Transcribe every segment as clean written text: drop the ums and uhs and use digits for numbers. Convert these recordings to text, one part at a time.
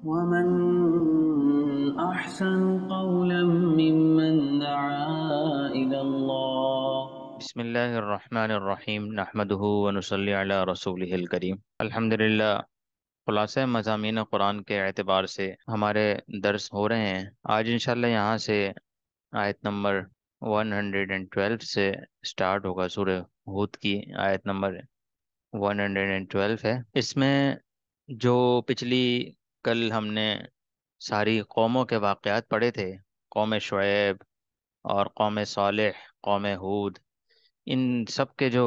ومن أحسن قولا ممن دعا إلى الله. بسم اللہ الرحمن الرحیم نحمده ونصلی علی رسولہ الکریم الحمد للہ۔ خلاصہ مضامین قرآن کے اعتبار سے ہمارے درس ہو رہے ہیں۔ آج انشاءاللہ یہاں سے آیت نمبر 112 سے سٹارٹ ہوگا۔ سورہ ہود کی آیت نمبر 112 ہے۔ اس میں جو پچھلی کل ہم نے ساری قوموں کے واقعات پڑھے تھے، قوم شعیب اور قوم صالح، قوم ہود، ان سب کے جو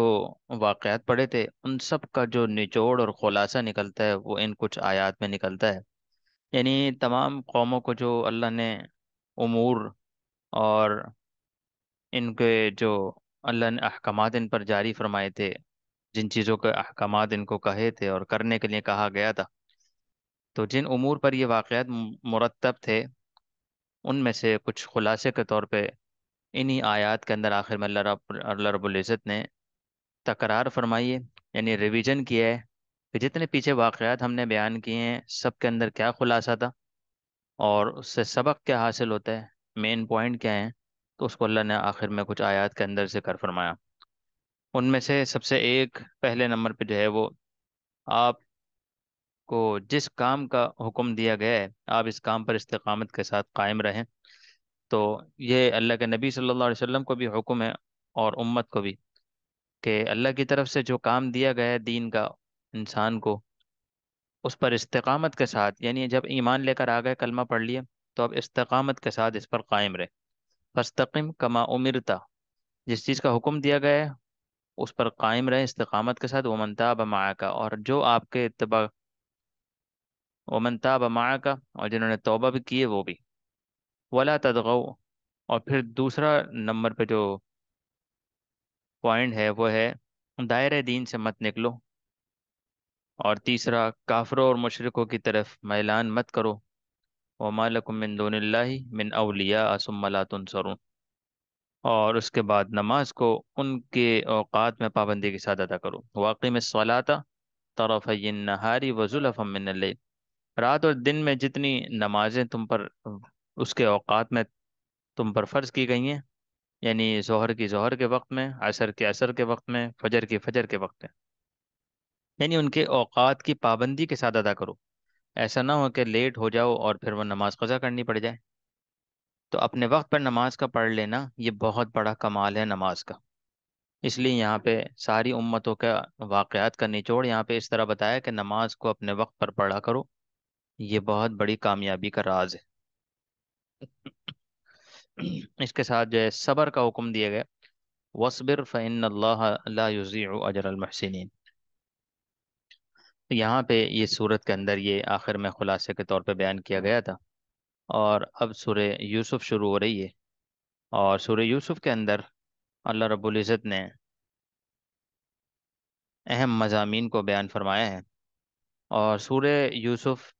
واقعات پڑھے تھے، ان سب کا جو نچوڑ اور خلاصہ نکلتا ہے وہ ان کچھ آیات میں نکلتا ہے۔ یعنی تمام قوموں کو جو اللہ نے امور اور ان کے جو اللہ نے احکامات ان پر جاری فرمائے تھے، جن چیزوں کے احکامات ان کو کہے تھے اور کرنے کے لیے کہا گیا تھا، تو جن امور پر یہ واقعات مرتب تھے، ان میں سے کچھ خلاصے کے طور پہ انہی آیات کے اندر آخر میں اللہ رب العزت نے تکرار فرمائیے، یعنی ریویژن کیا ہے کہ جتنے پیچھے واقعات ہم نے بیان کیے ہیں، سب کے اندر کیا خلاصہ تھا اور اس سے سبق کیا حاصل ہوتا ہے، مین پوائنٹ کیا ہیں، تو اس کو اللہ نے آخر میں کچھ آیات کے اندر ذکر فرمایا۔ ان میں سے سب سے ایک پہلے نمبر پہ جو ہے وہ، آپ کو جس کام کا حکم دیا گیا ہے آپ اس کام پر استقامت کے ساتھ قائم رہیں۔ تو یہ اللہ کے نبی صلی اللہ علیہ وسلم کو بھی حکم ہے اور امت کو بھی، کہ اللہ کی طرف سے جو کام دیا گیا ہے دین کا انسان کو، اس پر استقامت کے ساتھ، یعنی جب ایمان لے کر آ گئے، کلمہ پڑھ لیا، تو اب استقامت کے ساتھ اس پر قائم رہے۔ فاستقم کما امرتا، جس چیز کا حکم دیا گیا ہے اس پر قائم رہے استقامت کے ساتھ۔ ومن تاب معک، اور جو آپ کے اتباع، ومن تاب معک، اور جنہوں نے توبہ بھی کی ہے وہ بھی۔ ولا تطغوا، اور پھر دوسرا نمبر پہ جو پوائنٹ ہے وہ ہے دائرہ دین سے مت نکلو، اور تیسرا کافروں اور مشرکوں کی طرف میلان مت کرو۔ وما لکم من دون اللہ من اولیاء ثم لا تنصرون، اور اس کے بعد نماز کو ان کے اوقات میں پابندی کے ساتھ ادا کرو۔ واقیم الصلاۃ طرفی النہار وزلفا من اللیل، رات اور دن میں جتنی نمازیں تم پر اس کے اوقات میں تم پر فرض کی گئی ہیں، یعنی ظہر کی ظہر کے وقت میں، عصر کے عصر کے وقت میں، فجر کی فجر کے وقت میں، یعنی ان کے اوقات کی پابندی کے ساتھ ادا کرو۔ ایسا نہ ہو کہ لیٹ ہو جاؤ اور پھر وہ نماز قضا کرنی پڑ جائے۔ تو اپنے وقت پر نماز کا پڑھ لینا یہ بہت بڑا کمال ہے نماز کا۔ اس لیے یہاں پہ ساری امتوں کا واقعات کا نچوڑ یہاں پہ اس طرح بتایا کہ نماز کو اپنے وقت پر پڑھا کرو، یہ بہت بڑی کامیابی کا راز ہے۔ اس کے ساتھ جو ہے صبر کا حکم دیا گیا، وَاصْبِرْ فَإِنَّ اللَّهَ لَا يُضِيعُ أَجْرَ الْمُحْسِنِينَ۔ یہاں پہ یہ صورت کے اندر یہ آخر میں خلاصے کے طور پہ بیان کیا گیا تھا، اور اب سورہ یوسف شروع ہو رہی ہے، اور سورہ یوسف کے اندر اللہ رب العزت نے اہم مضامین کو بیان فرمایا ہے۔ اور سورہ یوسف،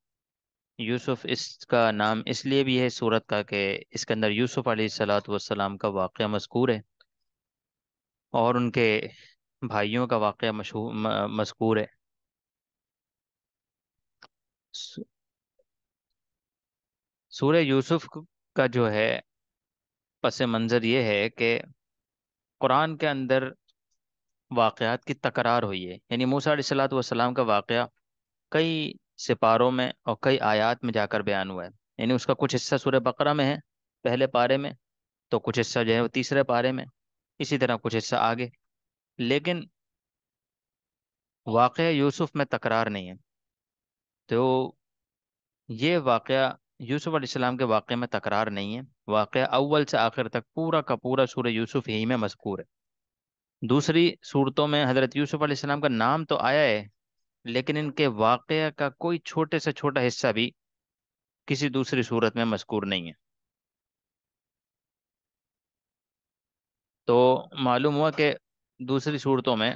یوسف اس کا نام اس لیے بھی ہے سورت کا کہ اس کے اندر یوسف علیہ الصلاۃ والسلام کا واقعہ مذکور ہے، اور ان کے بھائیوں کا واقعہ مذکور ہے۔ س- سورہ یوسف کا جو ہے پس منظر یہ ہے کہ قرآن کے اندر واقعات کی تکرار ہوئی ہے، یعنی موسیٰ علیہ الصلاۃ والسلام کا واقعہ کئی سپاروں میں اور کئی آیات میں جا کر بیان ہوا ہے۔ یعنی اس کا کچھ حصہ سورہ بقرہ میں ہے، پہلے پارے میں، تو کچھ حصہ جو ہے وہ تیسرے پارے میں، اسی طرح کچھ حصہ آگے، لیکن واقعہ یوسف میں تکرار نہیں ہے۔ تو یہ واقعہ یوسف علیہ السلام کے واقعے میں تکرار نہیں ہے، واقعہ اول سے آخر تک پورا کا پورا سورہ یوسف ہی میں مذکور ہے۔ دوسری صورتوں میں حضرت یوسف علیہ السلام کا نام تو آیا ہے، لیکن ان کے واقعہ کا کوئی چھوٹے سے چھوٹا حصہ بھی کسی دوسری صورت میں مذکور نہیں ہے۔ تو معلوم ہوا کہ دوسری صورتوں میں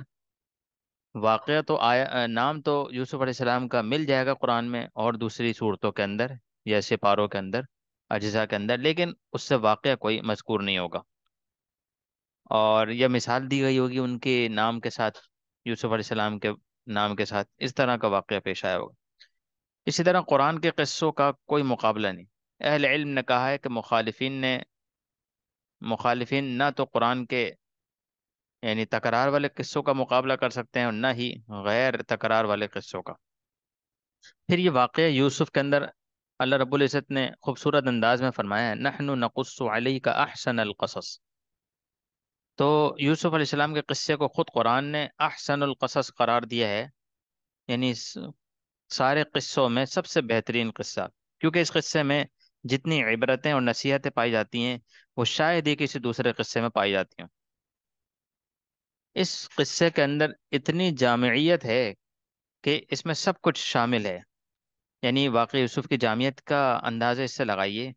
واقعہ تو آیا، نام تو یوسف علیہ السلام کا مل جائے گا قرآن میں اور دوسری صورتوں کے اندر یا سپاروں کے اندر، اجزاء کے اندر، لیکن اس سے واقعہ کوئی مذکور نہیں ہوگا، اور یہ مثال دی گئی ہوگی ان کے نام کے ساتھ، یوسف علیہ السلام کے نام کے ساتھ، اس طرح کا واقعہ پیش آیا ہوگا۔ اسی طرح قرآن کے قصوں کا کوئی مقابلہ نہیں۔ اہل علم نے کہا ہے کہ مخالفین نہ تو قرآن کے یعنی تکرار والے قصوں کا مقابلہ کر سکتے ہیں، اور نہ ہی غیر تکرار والے قصوں کا۔ پھر یہ واقعہ یوسف کے اندر اللہ رب العزت نے خوبصورت انداز میں فرمایا ہے، نحن نقص علیک احسن القصص۔ تو یوسف علیہ السلام کے قصے کو خود قرآن نے احسن القصص قرار دیا ہے، یعنی سارے قصوں میں سب سے بہترین قصہ، کیونکہ اس قصے میں جتنی عبرتیں اور نصیحتیں پائی جاتی ہیں وہ شاید ہی کسی دوسرے قصے میں پائی جاتی ہیں۔ اس قصے کے اندر اتنی جامعیت ہے کہ اس میں سب کچھ شامل ہے، یعنی واقعی یوسف کی جامعیت کا اندازہ اس سے لگائیے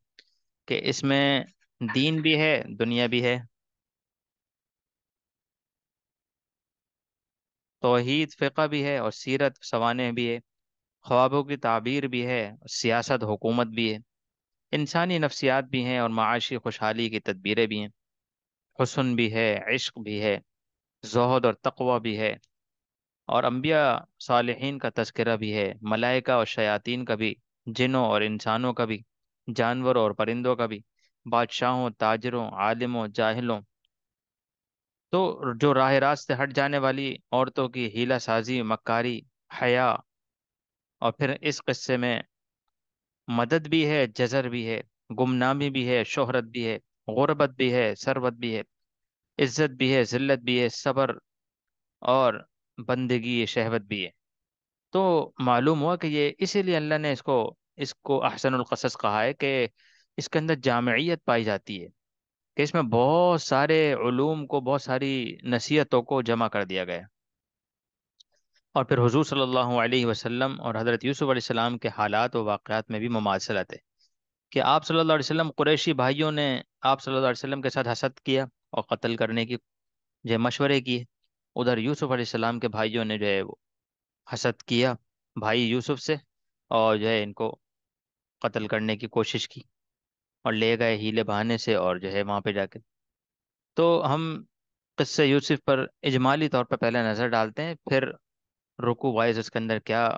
کہ اس میں دین بھی ہے، دنیا بھی ہے، توحید فقہ بھی ہے، اور سیرت سوانح بھی ہے، خوابوں کی تعبیر بھی ہے، سیاست حکومت بھی ہے، انسانی نفسیات بھی ہیں، اور معاشی خوشحالی کی تدبیریں بھی ہیں، حسن بھی ہے، عشق بھی ہے، زہد اور تقوی بھی ہے، اور انبیاء صالحین کا تذکرہ بھی ہے، ملائکہ اور شیاطین کا بھی، جنوں اور انسانوں کا بھی، جانوروں اور پرندوں کا بھی، بادشاہوں، تاجروں، عالموں، جاہلوں، تو جو راہ راست سے ہٹ جانے والی عورتوں کی ہیلہ سازی، مکاری، حیا، اور پھر اس قصے میں مدد بھی ہے، جزر بھی ہے، گمنامی بھی ہے، شہرت بھی ہے، غربت بھی ہے، ثروت بھی ہے، عزت بھی ہے، ذلت بھی ہے، صبر اور بندگی شہوت بھی ہے۔ تو معلوم ہوا کہ یہ اسی لیے اللہ نے اس کو احسن القصص کہا ہے کہ اس کے اندر جامعیت پائی جاتی ہے، کہ اس میں بہت سارے علوم کو، بہت ساری نصیحتوں کو جمع کر دیا گیا ہے۔ اور پھر حضور صلی اللہ علیہ وسلم اور حضرت یوسف علیہ السلام کے حالات و واقعات میں بھی مماثلت ہے، کہ آپ صلی اللہ علیہ وسلم، قریشی بھائیوں نے آپ صلی اللہ علیہ وسلم کے ساتھ حسد کیا اور قتل کرنے کی جو مشورے کیے، ادھر یوسف علیہ السلام کے بھائیوں نے جو ہے وہ حسد کیا بھائی یوسف سے، اور جو ہے ان کو قتل کرنے کی کوشش کی، اور لے گئے ہیلے بہانے سے، اور جو ہے وہاں پہ جا کے تو ہم قصے یوسف پر اجمالی طور پر پہلے نظر ڈالتے ہیں، پھر رکو وائز اس کے اندر کیا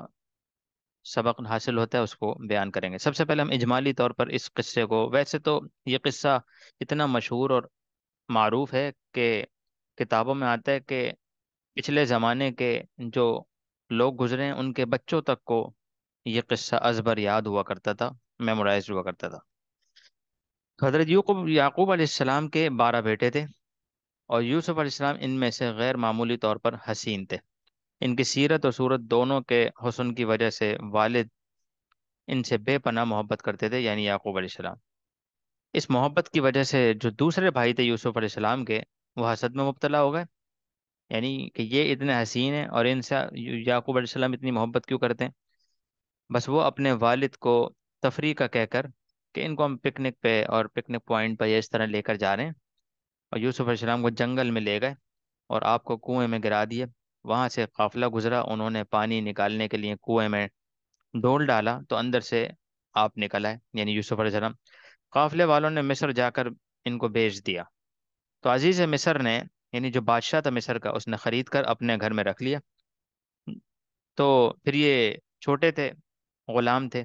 سبق حاصل ہوتا ہے اس کو بیان کریں گے۔ سب سے پہلے ہم اجمالی طور پر اس قصے کو، ویسے تو یہ قصہ اتنا مشہور اور معروف ہے کہ کتابوں میں آتا ہے کہ پچھلے زمانے کے جو لوگ گزرے ہیں ان کے بچوں تک کو یہ قصہ ازبر یاد ہوا کرتا تھا، میمورائز ہوا کرتا تھا۔ حضرت یعقوب علیہ السلام کے 12 بیٹے تھے، اور یوسف علیہ السلام ان میں سے غیر معمولی طور پر حسین تھے۔ ان کی سیرت اور صورت دونوں کے حسن کی وجہ سے والد ان سے بے پناہ محبت کرتے تھے، یعنی یعقوب علیہ السلام۔ اس محبت کی وجہ سے جو دوسرے بھائی تھے یوسف علیہ السلام کے، وہ حسد میں مبتلا ہو گئے، یعنی کہ یہ اتنے حسین ہیں اور ان سے یعقوب علیہ السلام اتنی محبت کیوں کرتے ہیں؟ بس وہ اپنے والد کو تفریح کا کہہ کر کہ ان کو ہم پکنک پہ اور پکنک پوائنٹ پہ یہ اس طرح لے کر جا رہے ہیں، اور یوسف علیہ السلام کو جنگل میں لے گئے اور آپ کو کنویں میں گرا دیے۔ وہاں سے قافلہ گزرا، انہوں نے پانی نکالنے کے لیے کنویں میں ڈول ڈالا تو اندر سے آپ نکل آئے، یعنی یوسف علیہ السلام۔ قافلے والوں نے مصر جا کر ان کو بیچ دیا، تو عزیز مصر نے، یعنی جو بادشاہ تھا مصر کا، اس نے خرید کر اپنے گھر میں رکھ لیا۔ تو پھر یہ چھوٹے تھے، غلام تھے،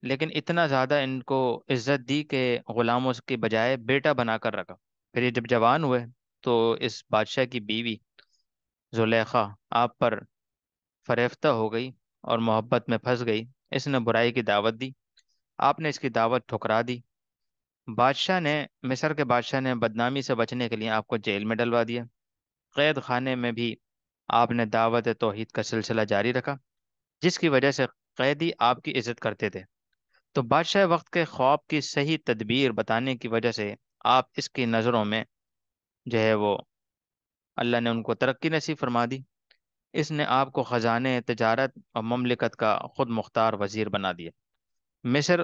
لیکن اتنا زیادہ ان کو عزت دی کہ غلاموں کی بجائے بیٹا بنا کر رکھا۔ پھر یہ جب جوان ہوئے تو اس بادشاہ کی بیوی زلیخا آپ پر فریفتہ ہو گئی اور محبت میں پھنس گئی۔ اس نے برائی کی دعوت دی، آپ نے اس کی دعوت ٹھکرا دی۔ مصر کے بادشاہ نے بدنامی سے بچنے کے لیے آپ کو جیل میں ڈلوا دیا۔ قید خانے میں بھی آپ نے دعوت توحید کا سلسلہ جاری رکھا، جس کی وجہ سے قیدی آپ کی عزت کرتے تھے۔ تو بادشاہ وقت کے خواب کی صحیح تدبیر بتانے کی وجہ سے آپ اس کی نظروں میں جو ہے وہ اللہ نے ان کو ترقی نصیب فرما دی۔ اس نے آپ کو خزانے، تجارت اور مملکت کا خود مختار وزیر بنا دیا۔ مصر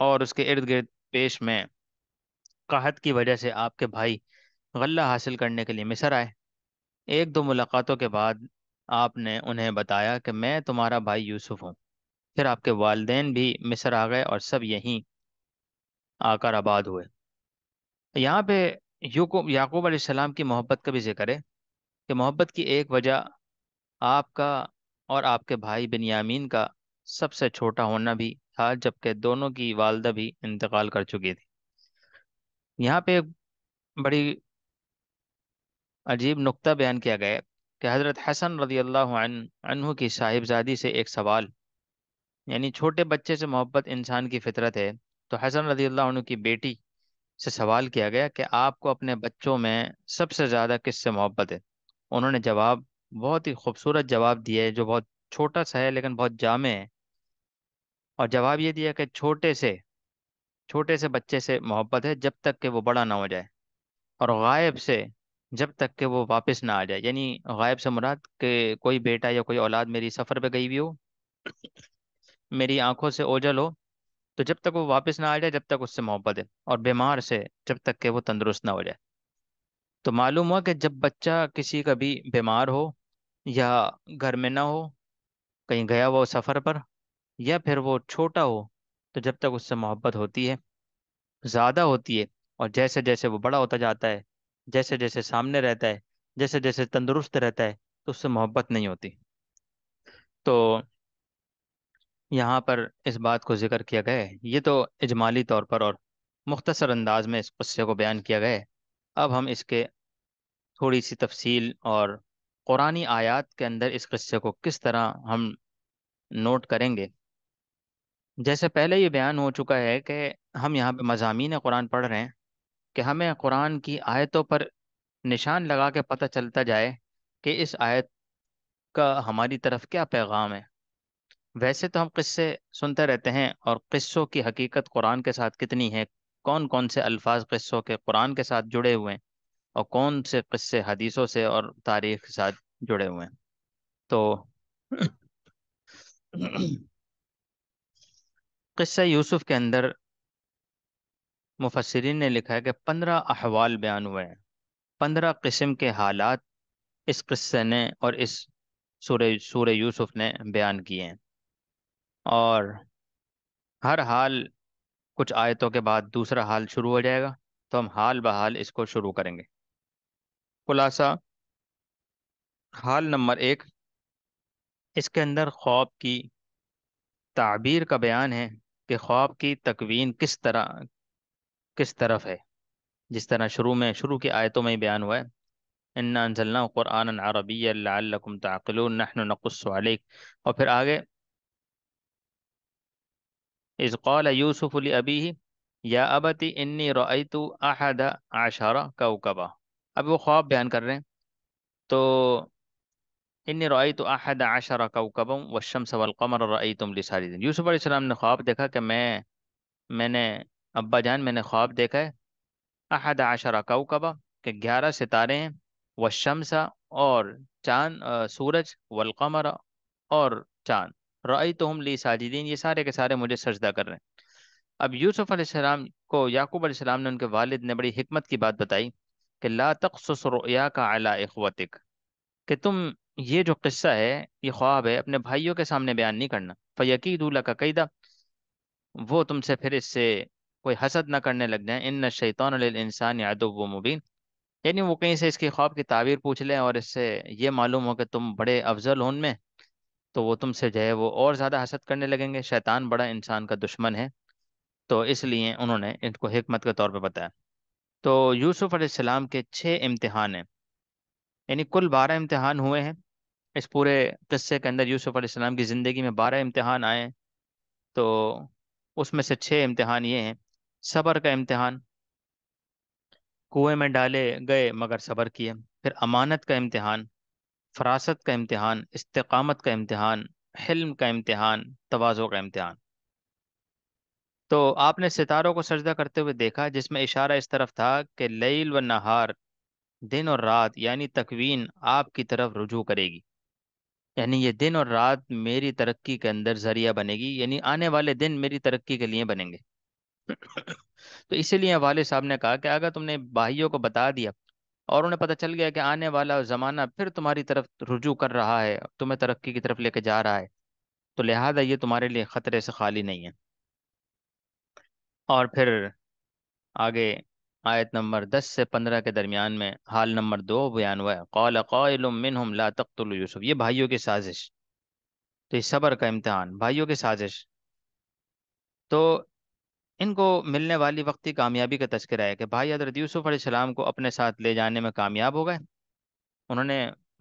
اور اس کے ارد گرد پیش میں قحط کی وجہ سے آپ کے بھائی غلہ حاصل کرنے کے لیے مصر آئے۔ ایک دو ملاقاتوں کے بعد آپ نے انہیں بتایا کہ میں تمہارا بھائی یوسف ہوں۔ پھر آپ کے والدین بھی مصر آ گئے اور سب یہیں آ کر آباد ہوئے۔ یہاں پہ یعقوب علیہ السلام کی محبت کا بھی ذکر ہے، کہ محبت کی ایک وجہ آپ کا اور آپ کے بھائی بنیامین کا سب سے چھوٹا ہونا بھی تھا، جبکہ دونوں کی والدہ بھی انتقال کر چکی تھی۔ یہاں پہ ایک بڑی عجیب نقطہ بیان کیا گیا ہے کہ حضرت حسن رضی اللہ عنہ کی صاحبزادی سے ایک سوال، یعنی چھوٹے بچے سے محبت انسان کی فطرت ہے، تو حسن رضی اللہ عنہ کی بیٹی سے سوال کیا گیا کہ آپ کو اپنے بچوں میں سب سے زیادہ کس سے محبت ہے؟ انہوں نے جواب، بہت ہی خوبصورت جواب دیا ہے، جو بہت چھوٹا سا ہے لیکن بہت جامع ہے، اور جواب یہ دیا کہ چھوٹے سے بچے سے محبت ہے جب تک کہ وہ بڑا نہ ہو جائے، اور غائب سے جب تک کہ وہ واپس نہ آ جائے، یعنی غائب سے مراد کہ کوئی بیٹا یا کوئی اولاد میری سفر پہ گئی ہوئی ہو، میری آنکھوں سے اوجھل ہو، تو جب تک وہ واپس نہ آ جائے جب تک اس سے محبت ہے، اور بیمار سے جب تک کہ وہ تندرست نہ ہو جائے۔ تو معلوم ہوا کہ جب بچہ کسی کا بھی بیمار ہو، یا گھر میں نہ ہو، کہیں گیا وہ سفر پر، یا پھر وہ چھوٹا ہو، تو جب تک اس سے محبت ہوتی ہے، زیادہ ہوتی ہے، اور جیسے جیسے وہ بڑا ہوتا جاتا ہے، جیسے جیسے سامنے رہتا ہے، جیسے جیسے تندرست رہتا ہے، تو اس سے محبت نہیں ہوتی۔ تو یہاں پر اس بات کو ذکر کیا گیا ہے، یہ تو اجمالی طور پر اور مختصر انداز میں اس قصے کو بیان کیا گیا ہے۔ اب ہم اس کے تھوڑی سی تفصیل اور قرآنی آیات کے اندر اس قصے کو کس طرح ہم نوٹ کریں گے۔ جیسے پہلے یہ بیان ہو چکا ہے کہ ہم یہاں پہ مضامین قرآن پڑھ رہے ہیں، کہ ہمیں قرآن کی آیتوں پر نشان لگا کے پتہ چلتا جائے کہ اس آیت کا ہماری طرف کیا پیغام ہے۔ ویسے تو ہم قصے سنتے رہتے ہیں، اور قصوں کی حقیقت قرآن کے ساتھ کتنی ہے، کون کون سے الفاظ قصوں کے قرآن کے ساتھ جڑے ہوئے ہیں، اور کون سے قصے حدیثوں سے اور تاریخ کے ساتھ جڑے ہوئے ہیں۔ تو قصہ یوسف کے اندر مفسرین نے لکھا ہے کہ 15 احوال بیان ہوئے ہیں، 15 قسم کے حالات اس قصے نے اور اس سورہ یوسف نے بیان کیے ہیں، اور ہر حال کچھ آیتوں کے بعد دوسرا حال شروع ہو جائے گا، تو ہم حال بحال اس کو شروع کریں گے۔ خلاصہ، حال نمبر 1، اس کے اندر خواب کی تعبیر کا بیان ہے، کہ خواب کی تکوین کس طرف ہے، جس طرح شروع کی آیتوں میں ہی بیان ہوا ہے، انا انزلناه قرآنا عربیا لعلکم تعقلون نحن نقص علیک، اور پھر آگے اذ قال یوسف لأبیہ یا ابت انی رأیت احد عشر کوکبا۔ اب وہ خواب بیان کر رہے ہیں، تو انی رأیت احد عشر کوکبا والشمس والقمر رأیتم لی ساجدین، یوسف علیہ السلام نے خواب دیکھا کہ میں نے ابا جان، میں نے خواب دیکھا ہے، احد عشر کوکبا، کہ 11 ستارے ہیں، والشمس، اور چاند، سورج، والقمر، اور چاند، رأیتہم لی ساجدین، یہ سارے کے سارے مجھے سجدہ کر رہے ہیں۔ اب یوسف علیہ السلام کو یعقوب علیہ السلام نے ان کے والد نے بڑی حکمت کی بات بتائی کہ لا تقصص رؤیاک علی اخوتک، کہ تم یہ جو قصہ ہے، یہ خواب ہے، اپنے بھائیوں کے سامنے بیان نہیں کرنا، فیکیدوا لک کیدا، وہ تم سے پھر اس سے کوئی حسد نہ کرنے لگ جائیں، ان الشیطان للانسان عدو مبین، یعنی وہ کہیں سے اس کی خواب کی تعبیر پوچھ لیں اور اس سے یہ معلوم ہو کہ تم بڑے افضل ہو ان میں، تو وہ تم سے جو ہے وہ اور زیادہ حسد کرنے لگیں گے۔ شیطان بڑا انسان کا دشمن ہے، تو اس لیے انہوں نے ان کو حکمت کے طور پہ بتایا۔ تو یوسف علیہ السلام کے 6 امتحان ہیں، یعنی کل 12 امتحان ہوئے ہیں اس پورے قصے کے اندر۔ یوسف علیہ السلام کی زندگی میں 12 امتحان آئے ہیں، تو اس میں سے 6 امتحان یہ ہیں: صبر کا امتحان، کنویں میں ڈالے گئے مگر صبر کیے، پھر امانت کا امتحان، فراست کا امتحان، استقامت کا امتحان، حلم کا امتحان، تواضع کا امتحان۔ تو آپ نے ستاروں کو سجدہ کرتے ہوئے دیکھا، جس میں اشارہ اس طرف تھا کہ لیل و نہار، دن اور رات، یعنی تکوین آپ کی طرف رجوع کرے گی، یعنی یہ دن اور رات میری ترقی کے اندر ذریعہ بنے گی، یعنی آنے والے دن میری ترقی کے لیے بنیں گے۔ تو اسی لیے والد صاحب نے کہا کہ اگر تم نے بھائیوں کو بتا دیا اور انہیں پتہ چل گیا کہ آنے والا زمانہ پھر تمہاری طرف رجوع کر رہا ہے، تمہیں ترقی کی طرف لے کے جا رہا ہے، تو لہذا یہ تمہارے لیے خطرے سے خالی نہیں ہے۔ اور پھر آگے آیت نمبر 10 سے 15 کے درمیان میں حال نمبر 2 بیان ہوا ہے، قال قائل منہم لا تقتلوا یوسف، یہ بھائیوں کی سازش، تو یہ صبر کا امتحان، بھائیوں کی سازش۔ تو ان کو ملنے والی وقتی کامیابی کا تذکرہ ہے کہ بھائی حضرت یوسف علیہ السلام کو اپنے ساتھ لے جانے میں کامیاب ہو گئے۔ انہوں نے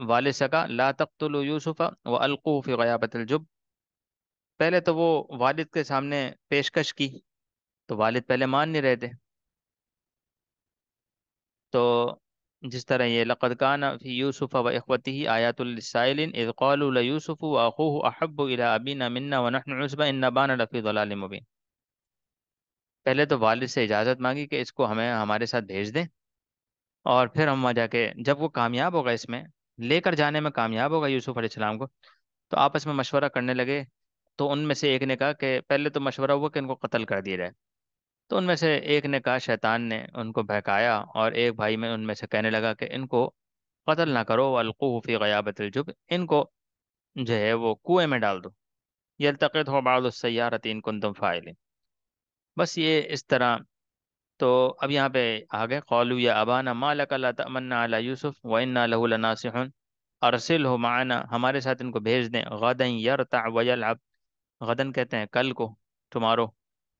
والد سے کہا لا تقتلوا یوسف والقوه فی غیابت الجب۔ پہلے تو وہ والد کے سامنے پیشکش کی، تو والد پہلے مان نہیں رہے تھے۔ تو جس طرح یہ لقد کان فی یوسف و اخوته آیات للسائلین اذ قالوا لیوسف واخوه احب الی ابینا منا ونحن عصبہ ان ابانا لفی ضلال مبین۔ پہلے تو والد سے اجازت مانگی کہ اس کو ہمیں ہمارے ساتھ بھیج دیں، اور پھر ہم وہاں جا کے جب وہ کامیاب ہوگا، اس میں لے کر جانے میں کامیاب ہوگا یوسف علیہ السلام کو، تو آپس میں مشورہ کرنے لگے۔ تو ان میں سے ایک نے کہا کہ پہلے تو مشورہ ہوا کہ ان کو قتل کر دیا جائے۔ تو ان میں سے ایک نے کہا، شیطان نے ان کو بہکایا، اور ایک بھائی میں ان میں سے کہنے لگا کہ ان کو قتل نہ کرو، والقوہ فی غیابت الجب، ان کو جو ہے وہ کنویں میں ڈال دو، یلتقطہ بعض السیارۃ ان کنتم فاعلین۔ بس یہ اس طرح۔ تو اب یہاں پہ آگے قالوا یا ابانا ما لک لا تأمنا علی یوسف وانا له لناصحون ارسلہ معنا، ہمارے ساتھ ان کو بھیج دیں، غدا یرتع ویلعب، غدن کہتے ہیں کل کو، ٹمارو،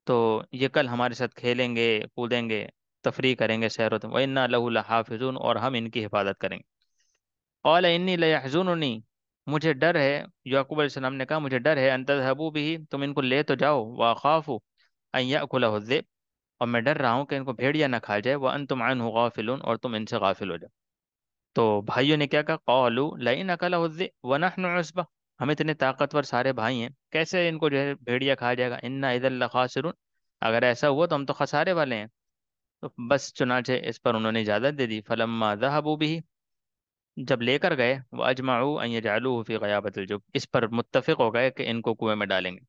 تو یہ کل ہمارے ساتھ کھیلیں گے، کودیں گے، تفریح کریں گے، سیر و وَإِنَّا لَهُ لَحَافِظُونَ، اور ہم ان کی حفاظت کریں گے۔ قَالَ إِنِّي لَيَحْزُنُنِي، مجھے ڈر ہے، یعقوب علیہ السلام نے کہا مجھے ڈر ہے، أَن تَذْهَبُوا بِهِ، تم ان کو لے تو جاؤ، وَأَخَافُ أَن يَأْكُلَهُ الذِّئْبُ، اور میں ڈر رہا ہوں کہ ان کو بھیڑیا نہ کھا جائے، وَأَنْتُمْ عَنْهُ غَافِلُونَ، اور تم ان سے غافل ہو جاؤ۔ تو بھائیوں نے کیا کہا، قَالُوا لَئِنْ أَكَلَهُ الذِّئْبُ وَنَحْنُ عُصْبَةٌ، ہم اتنے طاقتور سارے بھائی ہیں، کیسے ان کو جو ہے بھیڑیا کھا جائے گا، إِنَّا إِذًا لَخَاسِرُونَ، اگر ایسا ہوا تو ہم تو خسارے والے ہیں۔ تو بس چنانچہ اس پر انہوں نے اجازت دے دی، فلما ذهبوا به، جب لے کر گئے، واجمعوا ان يجعلوه في غیابت الجب، اس پر متفق ہو گئے کہ ان کو کنویں میں ڈالیں گے۔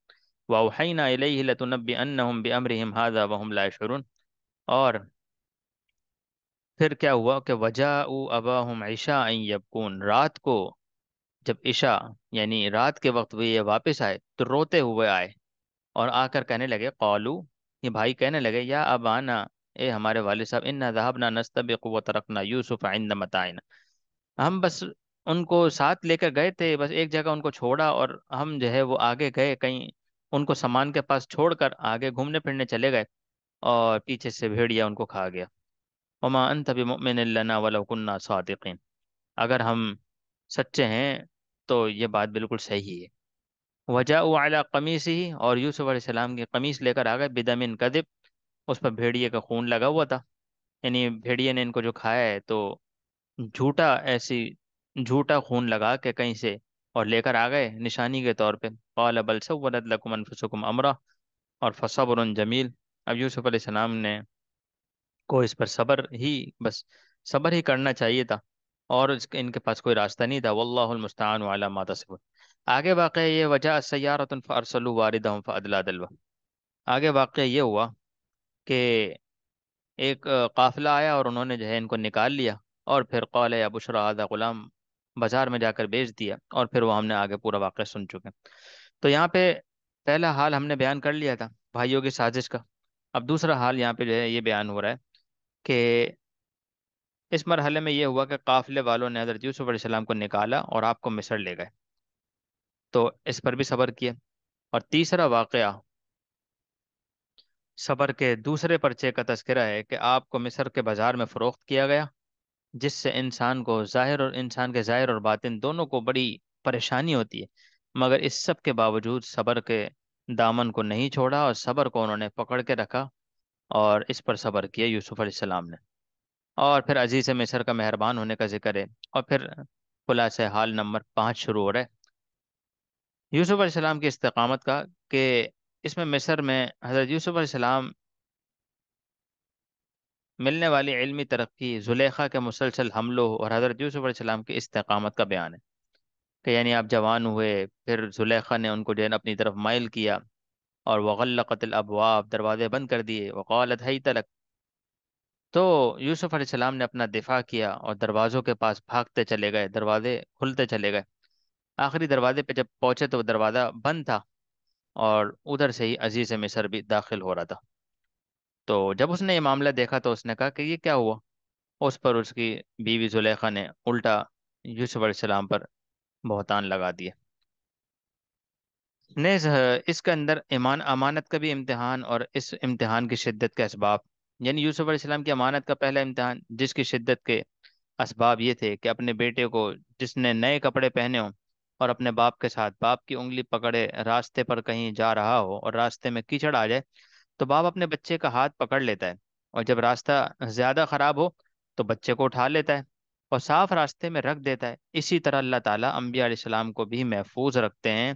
واوحینا الیہ لتنبئنهم بامرهم هذا وهم لا يشعرون، اور پھر کیا ہوا کہ وجاءوا اباهم عشاء یبکون، رات کو جب عشاء یعنی رات کے وقت وہ یہ واپس آئے تو روتے ہوئے آئے، اور آ کر کہنے لگے، قالو، یہ بھائی کہنے لگے، یا ابانا، اے ہمارے والد صاحب، انا ذهبنا نستبق وترکنا یوسف عند متاعنا، ہم بس ان کو ساتھ لے کر گئے تھے، بس ایک جگہ ان کو چھوڑا، اور ہم جو ہے وہ آگے گئے کہیں، ان کو سامان کے پاس چھوڑ کر آگے گھومنے پھرنے چلے گئے، اور پیچھے سے بھیڑیا ان کو کھا گیا۔ وما انت بمؤمن لنا ولو كنا صادقین، اگر ہم سچے ہیں تو یہ بات بالکل صحیح ہے۔ وجاءوا علی قمیصہ، اور یوسف علیہ السلام کی قمیص لے کر آ گئے، بدم کذب، اس پر بھیڑیے کا خون لگا ہوا تھا، یعنی بھیڑیے نے ان کو جو کھایا ہے تو جھوٹا ایسی جھوٹا خون لگا کے کہیں سے، اور لے کر آ گئے نشانی کے طور پہ۔ قال بل سولت لكم انفسكم امرا، اور فصبر جمیل، اب یوسف علیہ السلام نے کو اس پر صبر ہی، بس صبر ہی کرنا چاہیے تھا، اور ان کے پاس کوئی راستہ نہیں تھا، واللہ المستعان علی ما تصفون۔ آگے واقعہ یہ وجہ سیارۃ فارسلوا واردہم فادلی دلوہ، آگے واقعہ یہ ہوا کہ ایک قافلہ آیا، اور انہوں نے جو ہے ان کو نکال لیا، اور پھر قال یا بشرا هذا غلام، بازار میں جا کر بیچ دیا، اور پھر وہ ہم نے آگے پورا واقعہ سن چکے ہیں۔ تو یہاں پہ پہلا حال ہم نے بیان کر لیا تھا بھائیوں کی سازش کا، اب دوسرا حال یہاں پہ جو ہے یہ بیان ہو رہا ہے کہ اس مرحلے میں یہ ہوا کہ قافلے والوں نے حضرت یوسف علیہ السلام کو نکالا اور آپ کو مصر لے گئے، تو اس پر بھی صبر کیا۔ اور تیسرا واقعہ صبر کے دوسرے پرچے کا تذکرہ ہے کہ آپ کو مصر کے بازار میں فروخت کیا گیا، جس سے انسان کے ظاہر اور باطن دونوں کو بڑی پریشانی ہوتی ہے، مگر اس سب کے باوجود صبر کے دامن کو نہیں چھوڑا، اور صبر کو انہوں نے پکڑ کے رکھا، اور اس پر صبر کیا یوسف علیہ السلام نے۔ اور پھر عزیز مصر کا مہربان ہونے کا ذکر ہے، اور پھر خلاصہ حال نمبر 5 شروع ہو رہا ہے یوسف علیہ السلام کی استقامت کا، کہ اس میں مصر میں حضرت یوسف علیہ السلام ملنے والی علمی ترقی، زلیخا کے مسلسل حملوں، اور حضرت یوسف علیہ السلام کی استقامت کا بیان ہے، کہ یعنی آپ جوان ہوئے، پھر زلیخا نے ان کو جو ہے نا اپنی طرف مائل کیا، اور وغلقت الابواب، دروازے بند کر دیے، وقالت حیت لک، تو یوسف علیہ السلام نے اپنا دفاع کیا، اور دروازوں کے پاس بھاگتے چلے گئے، دروازے کھلتے چلے گئے، آخری دروازے پہ جب پہنچے تو وہ دروازہ بند تھا، اور ادھر سے ہی عزیز مصر بھی داخل ہو رہا تھا۔ تو جب اس نے یہ معاملہ دیکھا تو اس نے کہا کہ یہ کیا ہوا، اس پر اس کی بیوی زلیخا نے الٹا یوسف علیہ السلام پر بہتان لگا دیا۔ نیز اس کے اندر ایمان امانت کا بھی امتحان اور اس امتحان کی شدت کے اسباب، یعنی یوسف علیہ السلام کی امانت کا پہلا امتحان جس کی شدت کے اسباب یہ تھے کہ اپنے بیٹے کو، جس نے نئے کپڑے پہنے ہوں اور اپنے باپ کے ساتھ باپ کی انگلی پکڑے راستے پر کہیں جا رہا ہو اور راستے میں کیچڑ آ جائے تو باپ اپنے بچے کا ہاتھ پکڑ لیتا ہے، اور جب راستہ زیادہ خراب ہو تو بچے کو اٹھا لیتا ہے اور صاف راستے میں رکھ دیتا ہے۔ اسی طرح اللہ تعالیٰ انبیاء علیہ السلام کو بھی محفوظ رکھتے ہیں،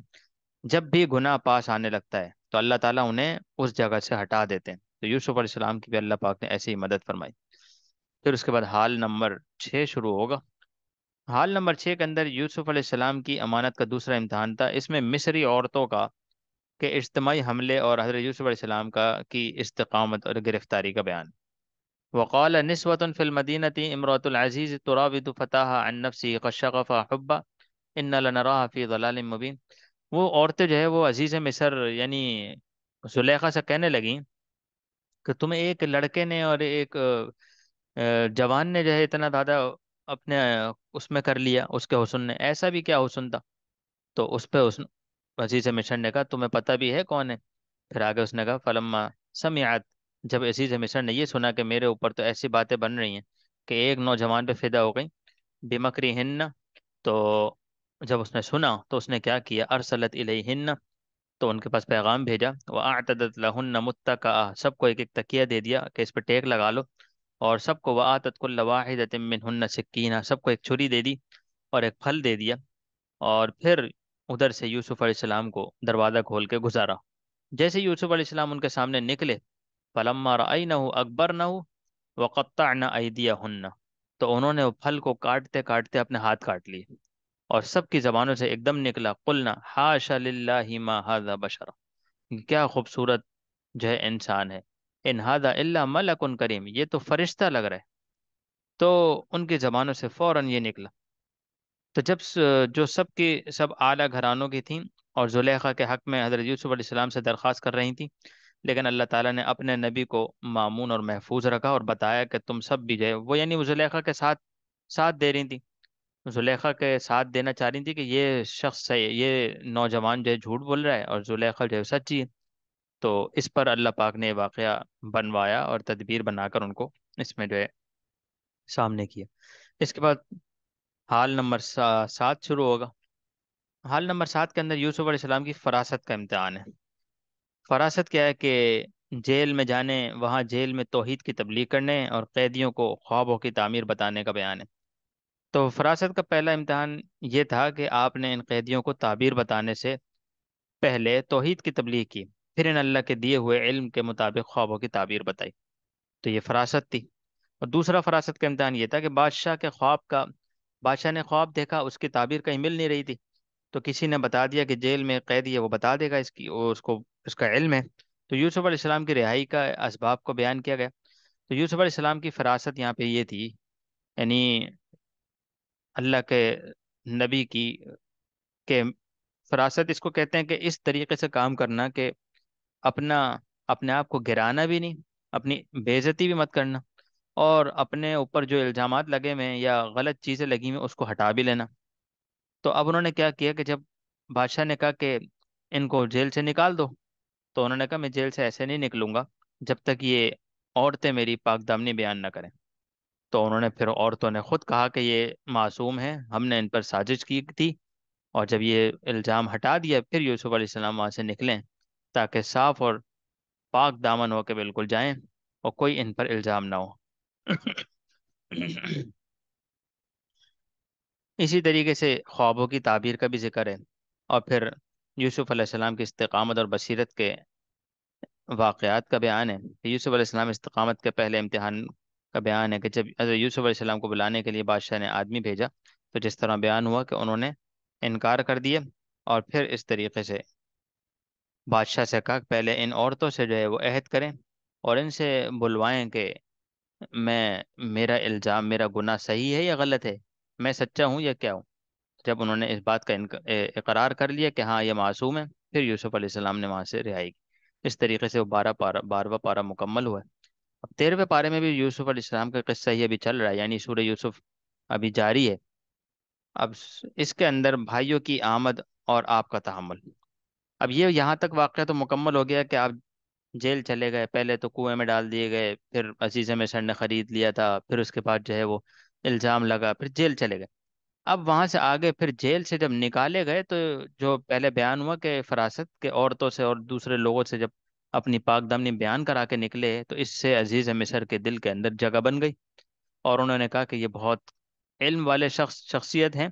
جب بھی گناہ پاس آنے لگتا ہے تو اللہ تعالیٰ انہیں اس جگہ سے ہٹا دیتے ہیں۔ تو یوسف علیہ السلام کی بھی اللہ پاک نے ایسی ہی مدد فرمائی۔ پھر اس کے بعد حال نمبر 6 شروع ہوگا۔ حال نمبر 6 کے اندر یوسف علیہ السلام کی امانت کا دوسرا امتحان تھا، اس میں مصری عورتوں کا کے اجتماعی حملے اور حضرت یوسف علیہ السلام کی استقامت اور گرفتاری کا بیان۔ وقال نسوة في المدينة امرأة العزيز تراود فتاها عن نفسه قد شغف حبا إن لنراها في ضلال مبين۔ وہ عورتیں جو ہے وہ عزیز مصر یعنی زلیخا سے کہنے لگیں کہ تمہیں ایک لڑکے نے اور ایک جوان نے جو ہے اتنا زیادہ اپنے اس میں کر لیا، اس کے حسن نے، ایسا بھی کیا حسن تھا؟ تو اس پہ اس عزیز مصر نے کہا تمہیں پتہ بھی ہے کون ہے؟ پھر آگے اس نے کہا فلما سمعت، جب عزیز مصر نے یہ سنا کہ میرے اوپر تو ایسی باتیں بن رہی ہیں کہ ایک نوجوان پہ فدا ہو گئی، بمکری ہن، تو جب اس نے سنا تو اس نے کیا کیا، ارسلت الیہن، تو ان کے پاس پیغام بھیجا، وَأَعْتَدَتْ لَهُنَّ مُتَّكَأً، سب کو ایک ایک تکیہ دے دیا کہ اس پہ ٹیک لگا لو، اور سب کو وَآتَتْ كُلَّ وَاحِدَةٍ مِّنْهُنَّ سِكِّينًا، سب کو ایک چھری دے دی اور ایک پھل دے دیا، اور پھر ادھر سے یوسف علیہ السلام کو دروازہ کھول کے گزارا۔ جیسے یوسف علیہ السلام ان کے سامنے نکلے، فَلَمَّا رَأَيْنَهُ أَكْبَرْنَهُ وَقَطَّعْنَ أَيْدِيَهُنَّ، تو انہوں نے وہ پھل کو کاٹتے کاٹتے اپنے ہاتھ کاٹ لیے، اور سب کی زبانوں سے ایک دم نکلا قلنا حاشا للہ ما ھذا بشر، کیا خوبصورت جو ہے انسان ہے، ان ھذا الا ملک کریم، یہ تو فرشتہ لگ رہا ہے۔ تو ان کی زبانوں سے فوراً یہ نکلا۔ تو جب جو سب کی سب اعلیٰ گھرانوں کی تھیں اور زلیخا کے حق میں حضرت یوسف علیہ السلام سے درخواست کر رہی تھیں، لیکن اللہ تعالیٰ نے اپنے نبی کو مامون اور محفوظ رکھا اور بتایا کہ تم سب بھی جو ہے وہ، یعنی وہ زلیخا کے ساتھ ساتھ دے رہی تھیں، زلیخا کے ساتھ دینا چاہ رہی تھی کہ یہ شخص ہے، یہ نوجوان جو ہے جھوٹ بول رہا ہے اور زلیخا جو ہے سچی ہے۔ تو اس پر اللہ پاک نے یہ واقعہ بنوایا اور تدبیر بنا کر ان کو اس میں جو ہے سامنے کیا۔ اس کے بعد حال نمبر 7 شروع ہوگا۔ حال نمبر 7 کے اندر یوسف علیہ السلام کی فراست کا امتحان ہے۔ فراست کیا ہے کہ جیل میں جانے، وہاں جیل میں توحید کی تبلیغ کرنے اور قیدیوں کو خوابوں کی تعمیر بتانے کا بیان ہے۔ تو فراست کا پہلا امتحان یہ تھا کہ آپ نے ان قیدیوں کو تعبیر بتانے سے پہلے توحید کی تبلیغ کی، پھر ان اللہ کے دیے ہوئے علم کے مطابق خوابوں کی تعبیر بتائی، تو یہ فراست تھی۔ اور دوسرا فراست کا امتحان یہ تھا کہ بادشاہ نے خواب دیکھا، اس کی تعبیر کہیں مل نہیں رہی تھی، تو کسی نے بتا دیا کہ جیل میں قیدی ہے، وہ بتا دے گا اس کی، وہ اس کو اس کا علم ہے۔ تو یوسف علیہ السلام کی رہائی کا اسباب کو بیان کیا گیا۔ تو یوسف علیہ السلام کی فراست یہاں پہ یہ تھی، یعنی اللہ کے نبی کی کہ فراست اس کو کہتے ہیں کہ اس طریقے سے کام کرنا کہ اپنا اپنے آپ کو گرانا بھی نہیں، اپنی بے عزتی بھی مت کرنا، اور اپنے اوپر جو الزامات لگے ہوئے ہیں یا غلط چیزیں لگی ہوئی ہیں اس کو ہٹا بھی لینا۔ تو اب انہوں نے کیا کیا کہ جب بادشاہ نے کہا کہ ان کو جیل سے نکال دو، تو انہوں نے کہا میں جیل سے ایسے نہیں نکلوں گا جب تک یہ عورتیں میری پاک دامنی بیان نہ کریں۔ تو انہوں نے پھر عورتوں نے خود کہا کہ یہ معصوم ہیں، ہم نے ان پر سازش کی تھی، اور جب یہ الزام ہٹا دیا پھر یوسف علیہ السلام وہاں سے نکلیں تاکہ صاف اور پاک دامن ہو کے بالکل جائیں اور کوئی ان پر الزام نہ ہو۔ اسی طریقے سے خوابوں کی تعبیر کا بھی ذکر ہے، اور پھر یوسف علیہ السلام کی استقامت اور بصیرت کے واقعات کا بیان ہے۔ یوسف علیہ السلام استقامت کے پہلے امتحان کا بیان ہے کہ جب حضرت یوسف علیہ السلام کو بلانے کے لیے بادشاہ نے آدمی بھیجا تو جس طرح بیان ہوا کہ انہوں نے انکار کر دیا، اور پھر اس طریقے سے بادشاہ سے کہا کہ پہلے ان عورتوں سے جو ہے وہ عہد کریں اور ان سے بلوائیں کہ میں میرا الزام، میرا گناہ صحیح ہے یا غلط ہے، میں سچا ہوں یا کیا ہوں۔ جب انہوں نے اس بات کا اقرار کر لیا کہ ہاں یہ معصوم ہے، پھر یوسف علیہ السلام نے وہاں سے رہائی کی۔ اس طریقے سے وہ 12واں پارہ مکمل ہوا ہے۔ اب 13ویں پارے میں بھی یوسف علیہ السلام کا قصہ ہی ابھی چل رہا ہے، یعنی سورہ یوسف ابھی جاری ہے۔ اب اس کے اندر بھائیوں کی آمد اور آپ کا تحمل۔ اب یہ یہاں تک واقعہ تو مکمل ہو گیا کہ آپ جیل چلے گئے، پہلے تو کنویں میں ڈال دیے گئے، پھر عزیز مصر نے خرید لیا تھا، پھر اس کے بعد جو ہے وہ الزام لگا، پھر جیل چلے گئے۔ اب وہاں سے آگے پھر جیل سے جب نکالے گئے تو جو پہلے بیان ہوا کہ فراست کے عورتوں سے اور دوسرے لوگوں سے جب اپنی پاک دامنی بیان کرا کے نکلے تو اس سے عزیز مصر کے دل کے اندر جگہ بن گئی، اور انہوں نے کہا کہ یہ بہت علم والے شخصیت ہیں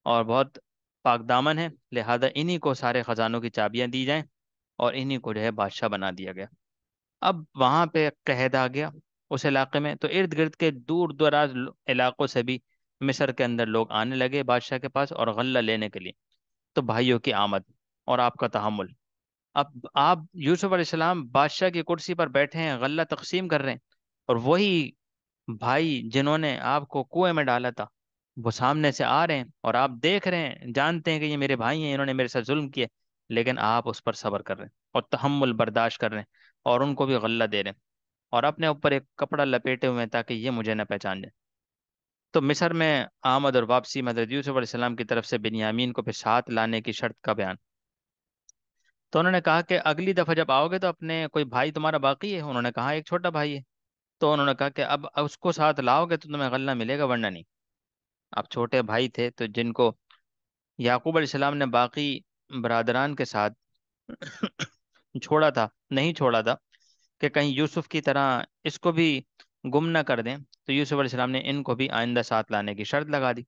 اور بہت پاک دامن ہیں، لہذا انہی کو سارے خزانوں کی چابیاں دی جائیں اور انہی کو جو ہے بادشاہ بنا دیا گیا۔ اب وہاں پہ قحط آ گیا اس علاقے میں، تو ارد گرد کے دور دراز علاقوں سے بھی مصر کے اندر لوگ آنے لگے بادشاہ کے پاس اور غلہ لینے کے لیے۔ تو بھائیوں کی آمد اور آپ کا تحمل، اب آپ یوسف علیہ السلام بادشاہ کی کرسی پر بیٹھے ہیں، غلہ تقسیم کر رہے ہیں، اور وہی بھائی جنہوں نے آپ کو کنویں میں ڈالا تھا وہ سامنے سے آ رہے ہیں، اور آپ دیکھ رہے ہیں، جانتے ہیں کہ یہ میرے بھائی ہیں، انہوں نے میرے ساتھ ظلم کیا، لیکن آپ اس پر صبر کر رہے ہیں اور تحمل برداشت کر رہے ہیں، اور ان کو بھی غلہ دے رہے ہیں، اور اپنے اوپر ایک کپڑا لپیٹے ہوئے ہیں تاکہ یہ مجھے نہ پہچان جائے۔ تو مصر میں آمد اور واپسی میں حضرت یوسف علیہ السلام کی طرف سے بنیامین کو پھر ساتھ لانے کی شرط کا بیان۔ تو انہوں نے کہا کہ اگلی دفعہ جب آؤ گے تو اپنے کوئی بھائی تمہارا باقی ہے؟ انہوں نے کہا ایک چھوٹا بھائی ہے۔ تو انہوں نے کہا کہ اب اس کو ساتھ لاؤ گے تو تمہیں غلہ ملے گا، ورنہ نہیں۔ اب چھوٹے بھائی تھے تو جن کو یعقوب علیہ السلام نے باقی برادران کے ساتھ چھوڑا تھا، نہیں چھوڑا تھا کہ کہیں یوسف کی طرح اس کو بھی گم نہ کر دیں، تو یوسف علیہ السلام نے ان کو بھی آئندہ ساتھ لانے کی شرط لگا دی۔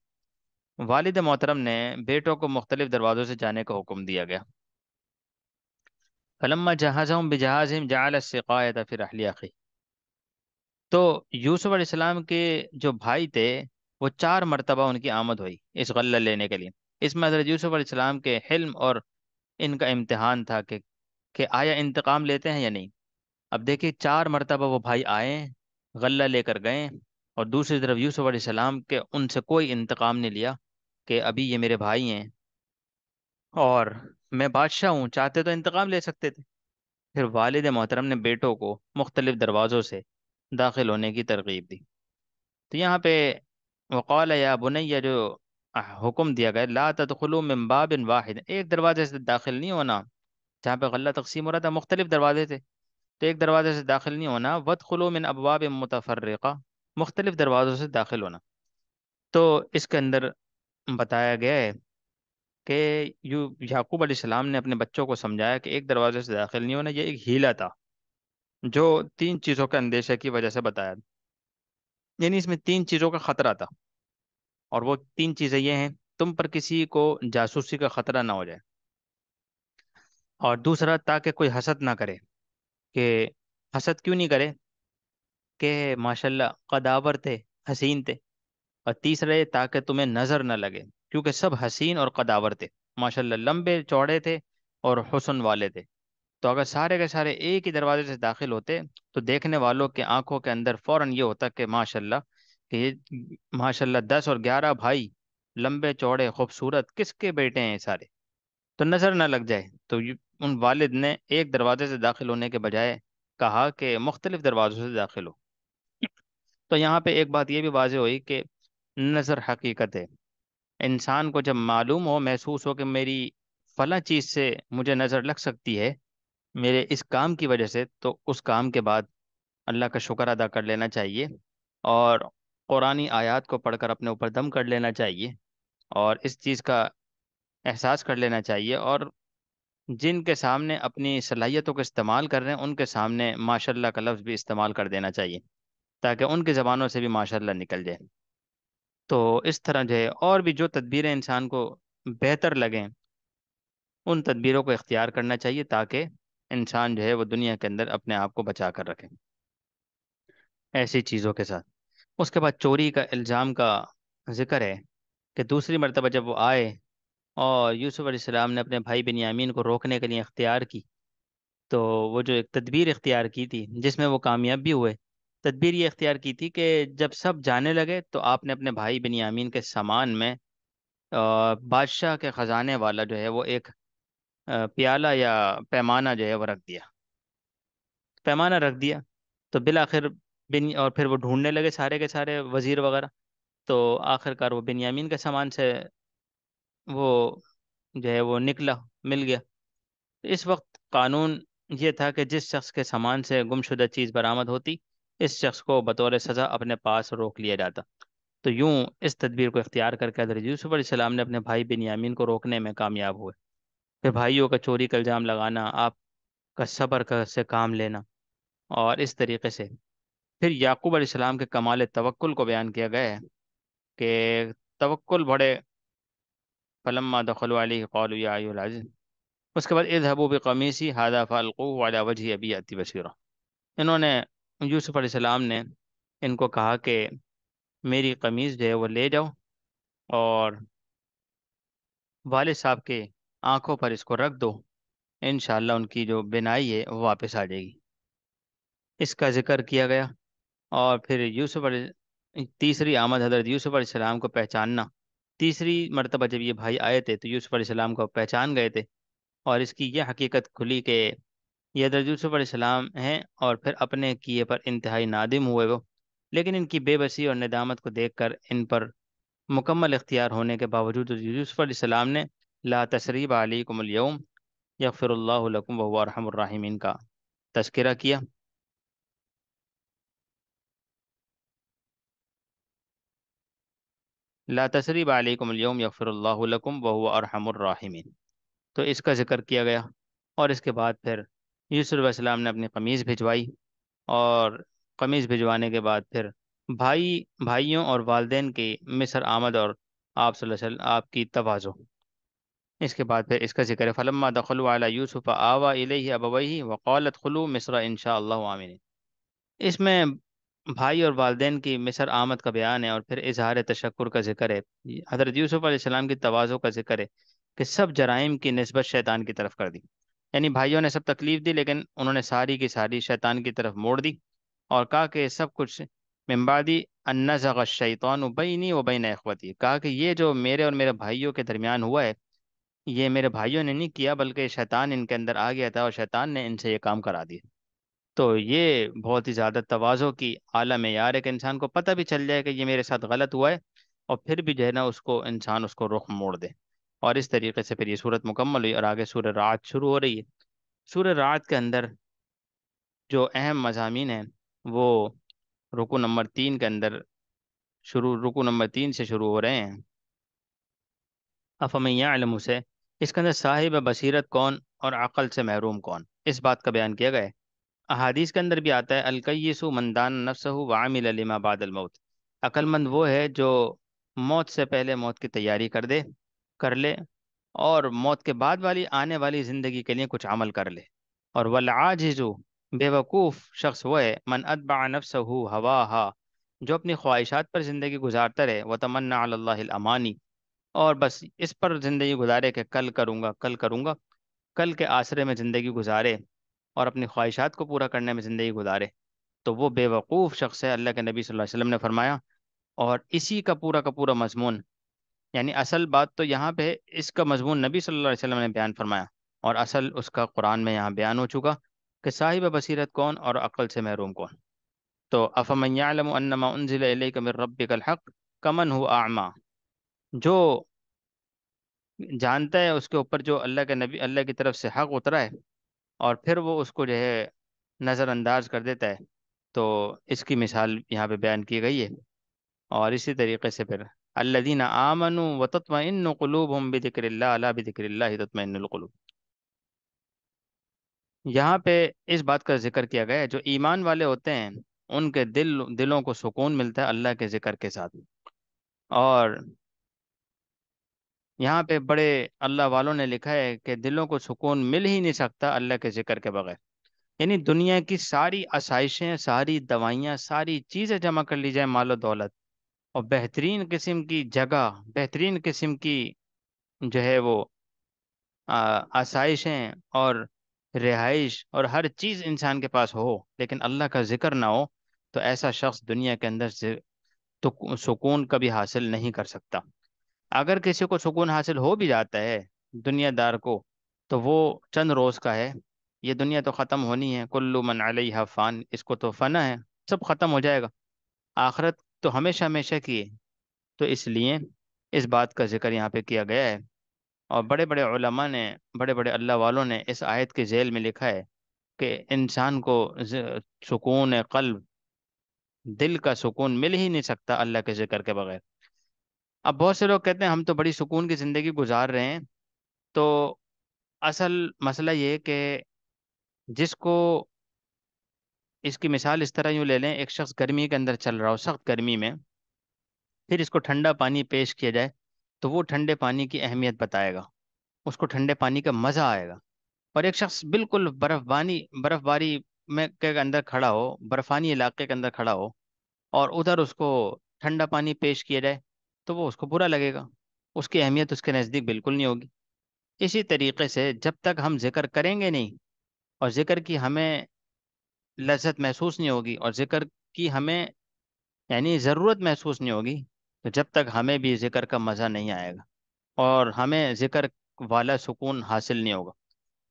والد محترم نے بیٹوں کو مختلف دروازوں سے جانے کا حکم دیا گیا۔ فلما جہزهم بجہازهم جعل السقایۃ فی رحل اخیہ۔ تو یوسف علیہ السلام کے جو بھائی تھے وہ 4 مرتبہ ان کی آمد ہوئی اس غلہ لینے کے لیے۔ اس میں حضرت یوسف علیہ السلام کے حلم اور ان کا امتحان تھا کہ آیا انتقام لیتے ہیں یا نہیں۔ اب دیکھیے 4 مرتبہ وہ بھائی آئے، غلہ لے کر گئے، اور دوسری طرف یوسف علیہ السلام کے ان سے کوئی انتقام نہیں لیا کہ ابھی یہ میرے بھائی ہیں اور میں بادشاہ ہوں، چاہتے تو انتقام لے سکتے تھے۔ پھر والد محترم نے بیٹوں کو مختلف دروازوں سے داخل ہونے کی ترغیب دی۔ تو یہاں پہ وقال یا بنیا جو حکم دیا گیا، لا تدخلوا من باب واحد، ایک دروازے سے داخل نہیں ہونا۔ جہاں پہ غلہ تقسیم ہو رہا تھا مختلف دروازے تھے، تو ایک دروازے سے داخل نہیں ہونا، وادخلوا من ابواب متفرقہ، مختلف دروازوں سے داخل ہونا۔ تو اس کے اندر بتایا گیا ہے کہ یعقوب علیہ السلام نے اپنے بچوں کو سمجھایا کہ ایک دروازے سے داخل نہیں ہونا، یہ ایک ہیلا تھا جو 3 چیزوں کے اندیشے کی وجہ سے بتایا، یعنی اس میں 3 چیزوں کا خطرہ تھا، اور وہ 3 چیزیں یہ ہیں: تم پر کسی کو جاسوسی کا خطرہ نہ ہو جائے، اور دوسرا تاکہ کوئی حسد نہ کرے، کہ حسد کیوں نہیں کرے کہ ماشاءاللہ قداور تھے، حسین تھے، اور تیسرا یہ تاکہ تمہیں نظر نہ لگے، کیونکہ سب حسین اور قداور تھے، ماشاءاللہ لمبے چوڑے تھے اور حسن والے تھے۔ تو اگر سارے کے سارے ایک ہی دروازے سے داخل ہوتے تو دیکھنے والوں کے آنکھوں کے اندر فوراً یہ ہوتا کہ ماشاءاللہ، کہ یہ ماشاءاللہ 10 اور 11 بھائی، لمبے چوڑے خوبصورت، کس کے بیٹے ہیں یہ سارے، تو نظر نہ لگ جائے۔ تو ان والد نے ایک دروازے سے داخل ہونے کے بجائے کہا کہ مختلف دروازوں سے داخل ہو۔ تو یہاں پہ ایک بات یہ بھی واضح ہوئی کہ نظر حقیقت ہے۔ انسان کو جب معلوم ہو، محسوس ہو کہ میری فلاں چیز سے مجھے نظر لگ سکتی ہے میرے اس کام کی وجہ سے، تو اس کام کے بعد اللہ کا شکر ادا کر لینا چاہیے، اور قرآنی آیات کو پڑھ کر اپنے اوپر دم کر لینا چاہیے، اور اس چیز کا احساس کر لینا چاہیے، اور جن کے سامنے اپنی صلاحیتوں کو استعمال کر رہے ہیں ان کے سامنے ماشاءاللہ کا لفظ بھی استعمال کر دینا چاہیے، تاکہ ان کی زبانوں سے بھی ماشاءاللہ نکل جائے۔ تو اس طرح جو ہے اور بھی جو تدبیریں انسان کو بہتر لگیں ان تدبیروں کو اختیار کرنا چاہیے، تاکہ انسان جو ہے وہ دنیا کے اندر اپنے آپ کو بچا کر رکھے ایسی چیزوں کے ساتھ۔ اس کے بعد چوری کا الزام کا ذکر ہے کہ دوسری مرتبہ جب وہ آئے اور یوسف علیہ السلام نے اپنے بھائی بنیامین کو روکنے کے لیے اختیار کی، تو وہ جو ایک تدبیر اختیار کی تھی جس میں وہ کامیاب بھی ہوئے، تدبیر یہ اختیار کی تھی کہ جب سب جانے لگے تو آپ نے اپنے بھائی بنیامین کے سامان میں بادشاہ کے خزانے والا جو ہے وہ ایک پیالہ یا پیمانہ جو ہے وہ رکھ دیا، پیمانہ رکھ دیا۔ تو بالآخر اور پھر وہ ڈھونڈنے لگے سارے کے سارے وزیر وغیرہ، تو آخر کار وہ بنیامین کے سامان سے وہ جو ہے وہ نکلا، مل گیا۔ اس وقت قانون یہ تھا کہ جس شخص کے سامان سے گمشدہ چیز برآمد ہوتی، اس شخص کو بطور سزا اپنے پاس روک لیا جاتا۔ تو یوں اس تدبیر کو اختیار کر کے حضرت یوسف علیہ السلام نے اپنے بھائی بنیامین کو روکنے میں کامیاب ہوئے۔ پھر بھائیوں کا چوری کا الزام لگانا، آپ کا صبر سے کام لینا، اور اس طریقے سے پھر یعقوب علیہ السلام کے کمال توکل کو بیان کیا گیا ہے کہ توکل بڑے، فلما دخلوا علیہ قالوا یا ایھا العزیز، اس کے بعد اذهبوا بقمیصی ھذا فالقوه علی وجه ابی یأتی بصیرا، انہوں نے، یوسف علیہ السلام نے ان کو کہا کہ میری قمیض جو ہے وہ لے جاؤ اور والد صاحب کے آنکھوں پر اس کو رکھ دو، انشاءاللہ ان کی جو بینائی ہے وہ واپس آ جائے گی۔ اس کا ذکر کیا گیا۔ اور پھر تیسری آمد حضرت یوسف علیہ السلام کو پہچاننا، تیسری مرتبہ جب یہ بھائی آئے تھے تو یوسف علیہ السلام کو پہچان گئے تھے، اور اس کی یہ حقیقت کھلی کہ یہ حضرت یوسف علیہ السلام ہیں، اور پھر اپنے کیے پر انتہائی نادم ہوئے وہ، لیکن ان کی بے بسی اور ندامت کو دیکھ کر ان پر مکمل اختیار ہونے کے باوجود یوسف علیہ السلام نے لا تثریب علیکم الیوم یغفر اللہ لکم وهو ارحم الراحمین کا تذکرہ کیا۔ لا تثریب علیکم الیوم یغفر اللہ لکم وهو ارحم الراحمین، تو اس کا ذکر کیا گیا۔ اور اس کے بعد پھر یوسف علیہ السلام نے اپنی قمیض بھجوائی، اور قمیض بھجوانے کے بعد پھر بھائیوں اور والدین کی مصر آمد، اور آپ صلی اللہ علیہ وسلم آپ کی تواضع۔ اس کے بعد پھر اس کا ذکر ہے فلما دخلوا علی یوسف آوى الیہ ابویہ وقال ادخلوا مصر ان شاء اللہ آمنین، اس میں بھائی اور والدین کی مصر آمد کا بیان ہے، اور پھر اظہار تشکر کا ذکر ہے، حضرت یوسف علیہ السلام کی تواضع کا ذکر ہے کہ سب جرائم کی نسبت شیطان کی طرف کر دی، یعنی بھائیوں نے سب تکلیف دی لیکن انہوں نے ساری کی ساری شیطان کی طرف موڑ دی، اور کہا کہ سب کچھ من بعدی ان نزغ الشیطان بینی و بین اخوتی، کہا کہ یہ جو میرے اور میرے بھائیوں کے درمیان ہوا ہے، یہ میرے بھائیوں نے نہیں کیا بلکہ شیطان ان کے اندر آ گیا تھا، اور شیطان نے ان سے یہ کام کرا دیا۔ تو یہ بہت ہی زیادہ تواضع کی اعلیٰ معیار ہے کہ انسان کو پتہ بھی چل جائے کہ یہ میرے ساتھ غلط ہوا ہے، اور پھر بھی جو ہے نا اس کو انسان اس کو رخ موڑ دے۔ اور اس طریقے سے پھر یہ صورت مکمل ہوئی، اور آگے سورہ رعد شروع ہو رہی ہے۔ سورہ رعد کے اندر جو اہم مضامین ہیں وہ رکو نمبر 3 کے اندر رکو نمبر 3 سے شروع ہو رہے ہیں۔ افمن یعلم سے اس کے اندر صاحب بصیرت کون اور عقل سے محروم کون، اس بات کا بیان کیا گیا ہے۔ احادیث کے اندر بھی آتا ہے الکیس من دان نفسہ وعمل لما بعد الموت، عقل مند وہ ہے جو موت سے پہلے موت کی تیاری کر لے، اور موت کے بعد والی آنے والی زندگی کے لیے کچھ عمل کر لے۔ اور والعاجز، بے وقوف شخص وہ ہے من اتبع نفسہ ہواہا، جو اپنی خواہشات پر زندگی گزارتا رہے، وتمنى علی اللہ الامانی، اور بس اس پر زندگی گزارے کہ کل کروں گا کل کروں گا، کل کے آسرے میں زندگی گزارے اور اپنی خواہشات کو پورا کرنے میں زندگی گزارے، تو وہ بے وقوف شخص ہے، اللہ کے نبی صلی اللہ علیہ وسلم نے فرمایا۔ اور اسی کا پورا مضمون، یعنی اصل بات تو یہاں پہ اس کا مضمون نبی صلی اللہ علیہ وسلم نے بیان فرمایا، اور اصل اس کا قرآن میں یہاں بیان ہو چکا کہ صاحب بصیرت کون اور عقل سے محروم کون۔ تو افمن یعلم انما انزل الیک من ربک الحق کمن هو اعمی، جو جانتا ہے اس کے اوپر جو اللہ کے نبی اللہ کی طرف سے حق اترا ہے، اور پھر وہ اس کو جو ہے نظر انداز کر دیتا ہے، تو اس کی مثال یہاں پہ بیان کی گئی ہے۔ اور اسی طریقے سے پھر الذین آمنوا وتطمئن قلوبهم بذکر اللہ الا بذکر اللہ تطمئن القلوب، یہاں پہ اس بات کا ذکر کیا گیا ہے جو ایمان والے ہوتے ہیں ان کے دلوں کو سکون ملتا ہے اللہ کے ذکر کے ساتھ۔ اور یہاں پہ بڑے اللہ والوں نے لکھا ہے کہ دلوں کو سکون مل ہی نہیں سکتا اللہ کے ذکر کے بغیر، یعنی دنیا کی ساری آسائشیں، ساری دوائیاں، ساری چیزیں جمع کر لی جائیں، مال و دولت، اور بہترین قسم کی جگہ، بہترین قسم کی جو ہے وہ آسائشیں اور رہائش اور ہر چیز انسان کے پاس ہو، لیکن اللہ کا ذکر نہ ہو، تو ایسا شخص دنیا کے اندر سے تو سکون کبھی حاصل نہیں کر سکتا۔ اگر کسی کو سکون حاصل ہو بھی جاتا ہے دنیا دار کو، تو وہ چند روز کا ہے، یہ دنیا تو ختم ہونی ہے، کل من علیہا فان، اس کو تو فنا ہے، سب ختم ہو جائے گا، آخرت تو ہمیشہ ہمیشہ کی ہے۔ تو اس لیے اس بات کا ذکر یہاں پہ کیا گیا ہے اور بڑے بڑے علماء نے، بڑے بڑے اللہ والوں نے اس آیت کے ذیل میں لکھا ہے کہ انسان کو سکون قلب، دل کا سکون مل ہی نہیں سکتا اللہ کے ذکر کے بغیر۔ اب بہت سے لوگ کہتے ہیں ہم تو بڑی سکون کی زندگی گزار رہے ہیں، تو اصل مسئلہ یہ ہے کہ جس کو، اس کی مثال اس طرح یوں لے لیں، ایک شخص گرمی کے اندر چل رہا ہو، سخت گرمی میں، پھر اس کو ٹھنڈا پانی پیش کیا جائے تو وہ ٹھنڈے پانی کی اہمیت بتائے گا، اس کو ٹھنڈے پانی کا مزہ آئے گا۔ اور ایک شخص بالکل برف باری میں کے اندر کھڑا ہو، برفانی علاقے کے اندر کھڑا ہو، اور ادھر اس کو ٹھنڈا پانی پیش کیا جائے تو وہ اس کو برا لگے گا، اس کی اہمیت اس کے نزدیک بالکل نہیں ہوگی۔ اسی طریقے سے جب تک ہم ذکر کریں گے نہیں، اور ذکر کی ہمیں لذت محسوس نہیں ہوگی، اور ذکر کی ہمیں یعنی ضرورت محسوس نہیں ہوگی، تو جب تک ہمیں بھی ذکر کا مزہ نہیں آئے گا اور ہمیں ذکر والا سکون حاصل نہیں ہوگا۔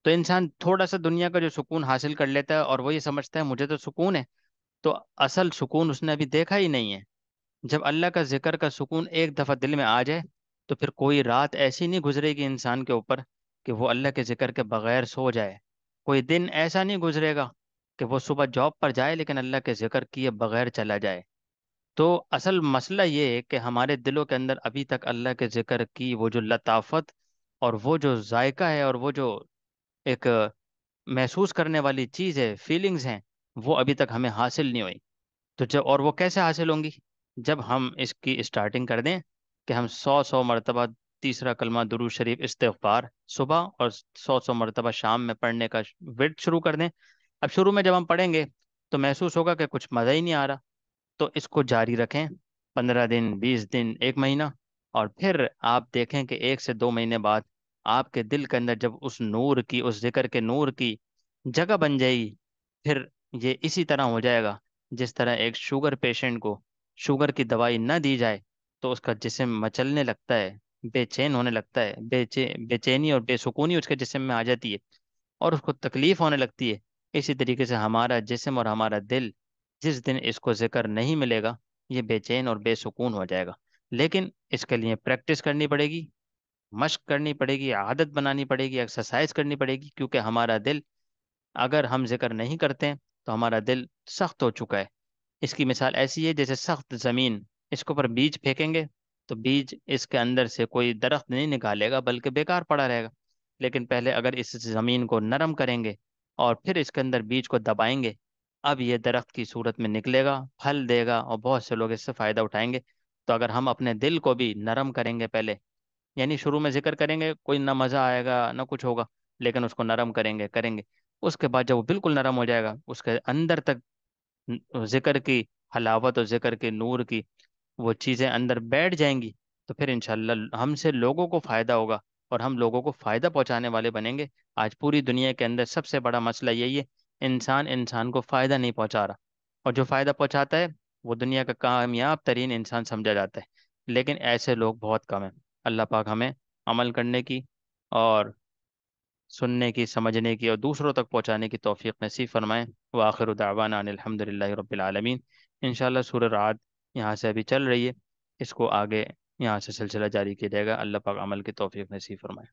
تو انسان تھوڑا سا دنیا کا جو سکون حاصل کر لیتا ہے اور وہ یہ سمجھتا ہے مجھے تو سکون ہے، تو اصل سکون اس نے ابھی دیکھا ہی نہیں ہے۔ جب اللہ کا ذکر کا سکون ایک دفعہ دل میں آ جائے تو پھر کوئی رات ایسی نہیں گزرے گی انسان کے اوپر کہ وہ اللہ کے ذکر کے بغیر سو جائے، کوئی دن ایسا نہیں گزرے گا کہ وہ صبح جاب پر جائے لیکن اللہ کے ذکر کیے بغیر چلا جائے۔ تو اصل مسئلہ یہ ہے کہ ہمارے دلوں کے اندر ابھی تک اللہ کے ذکر کی وہ جو لطافت اور وہ جو ذائقہ ہے اور وہ جو ایک محسوس کرنے والی چیز ہے، فیلنگز ہیں، وہ ابھی تک ہمیں حاصل نہیں ہوئی۔ تو جب، اور وہ کیسے حاصل ہوں گی؟ جب ہم اس کی اسٹارٹنگ کر دیں کہ ہم 100 مرتبہ تیسرا کلمہ درود شریف استغفار صبح، اور 100 مرتبہ شام میں پڑھنے کا ورد شروع کر دیں۔ اب شروع میں جب ہم پڑھیں گے تو محسوس ہوگا کہ کچھ مزہ ہی نہیں آ رہا، تو اس کو جاری رکھیں، 15 دن، 20 دن، ایک مہینہ، اور پھر آپ دیکھیں کہ 1 سے 2 مہینے بعد آپ کے دل کے اندر جب اس نور کی، اس ذکر کے نور کی جگہ بن جائے گی، پھر یہ اسی طرح ہو جائے گا جس طرح ایک شوگر پیشنٹ کو شوگر کی دوائی نہ دی جائے تو اس کا جسم مچلنے لگتا ہے، بے چین ہونے لگتا ہے، بے چینی اور بے سکونی اس کے جسم میں آ جاتی ہے اور اس کو تکلیف ہونے لگتی ہے۔ اسی طریقے سے ہمارا جسم اور ہمارا دل جس دن اس کو ذکر نہیں ملے گا، یہ بے چین اور بے سکون ہو جائے گا۔ لیکن اس کے لیے پریکٹس کرنی پڑے گی، مشق کرنی پڑے گی، عادت بنانی پڑے گی، ایکسرسائز کرنی پڑے گی، کیونکہ ہمارا دل، اگر ہم ذکر نہیں کرتے ہیں تو ہمارا دل سخت ہو چکا ہے۔ اس کی مثال ایسی ہے جیسے سخت زمین، اس کے اوپر بیج پھینکیں گے تو بیج اس کے اندر سے کوئی درخت نہیں نکالے گا بلکہ بیکار پڑا رہے گا۔ لیکن پہلے اگر اس زمین کو نرم کریں گے اور پھر اس کے اندر بیج کو دبائیں گے، اب یہ درخت کی صورت میں نکلے گا، پھل دے گا اور بہت سے لوگ اس سے فائدہ اٹھائیں گے۔ تو اگر ہم اپنے دل کو بھی نرم کریں گے پہلے، یعنی شروع میں ذکر کریں گے، کوئی نہ مزہ آئے گا نہ کچھ ہوگا، لیکن اس کو نرم کریں گے، اس کے بعد جب وہ بالکل نرم ہو جائے گا، اس کے اندر تک ذکر کی حلاوت اور ذکر کے نور کی وہ چیزیں اندر بیٹھ جائیں گی، تو پھر انشاءاللہ ہم سے لوگوں کو فائدہ ہوگا اور ہم لوگوں کو فائدہ پہنچانے والے بنیں گے۔ آج پوری دنیا کے اندر سب سے بڑا مسئلہ یہی ہے، انسان انسان کو فائدہ نہیں پہنچا رہا، اور جو فائدہ پہنچاتا ہے وہ دنیا کا کامیاب ترین انسان سمجھا جاتا ہے، لیکن ایسے لوگ بہت کم ہیں۔ اللہ پاک ہمیں عمل کرنے کی اور سننے کی، سمجھنے کی اور دوسروں تک پہنچانے کی توفیق نصیب فرمائیں۔ وآخر دعوانا ان الحمد للہ رب العالمین۔ انشاءاللہ سورہ رعد یہاں سے ابھی چل رہی ہے، اس کو آگے یہاں سے سلسلہ جاری کیا جائے گا۔ اللہ پاک عمل کی توفیق نصیب فرمائے۔